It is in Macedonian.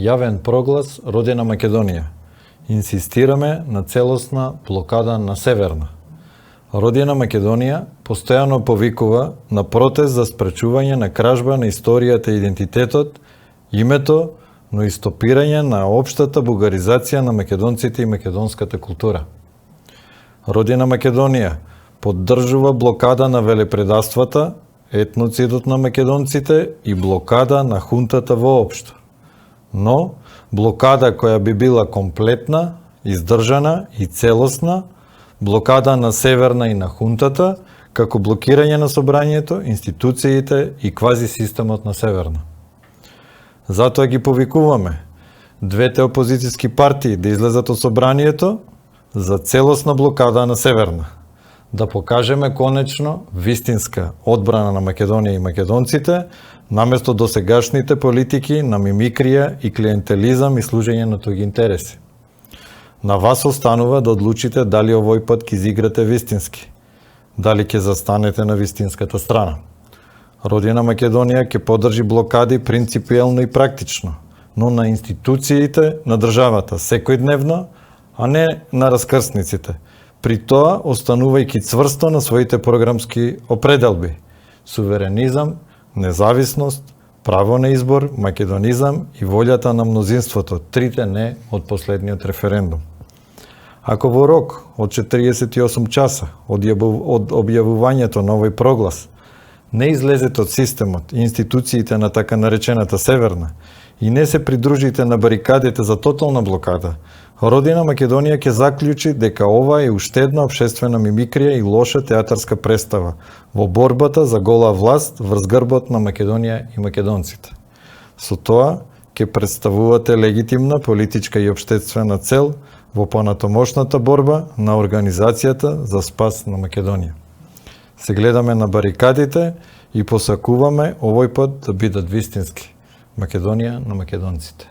Јавен проглас Родина Македонија. Инсистираме на целосна блокада на Северна. Родина Македонија постојано повикува на протест за спречување на кражба на историјата и идентитетот, името, но и стопирање на општата бугаризација на македонците и македонската култура. Родина Македонија поддржува блокада на велепредавствата, етноцидот на македонците и блокада на хунтата воопшто. Но блокада која би била комплетна, издржана и целосна, блокада на Северна и на хунтата, како блокирање на собранието, институциите и квази системот на Северна. Затоа ги повикуваме двете опозицијски партии да излезат од собранието за целосна блокада на Северна, да покажеме конечно вистинска одбрана на Македонија и македонците, наместо досегашните политики на мимикрија и клиентелизам и служење на туѓи интереси. На вас останува да одлучите дали овој пат ќе изиграте вистински, дали ќе застанете на вистинската страна. Родина Македонија ќе поддржи блокади принципиелно и практично, но на институциите на државата секојдневно, а не на раскрсниците. При тоа останувајќи цврсто на своите програмски определби: суверенизам, независност, право на избор, македонизам и волјата на мнозинството, трите не од последниот референдум. Ако во рок од 48 часа од објавувањето на овој проглас не излезете од системот и институциите на така наречената Северна и не се придружите на барикадите за тотална блокада, Родина Македонија ќе заклучи дека ова е уште една општествена мимикрија и лоша театарска представа во борбата за гола власт врз грбот на Македонија и македонците. Со тоа ќе представувате легитимна политичка и општествена цел во понатомошната борба на Организацијата за спас на Македонија. Се гледаме на барикадите и посакуваме овој пат да бидат вистински. Македонија на македонците.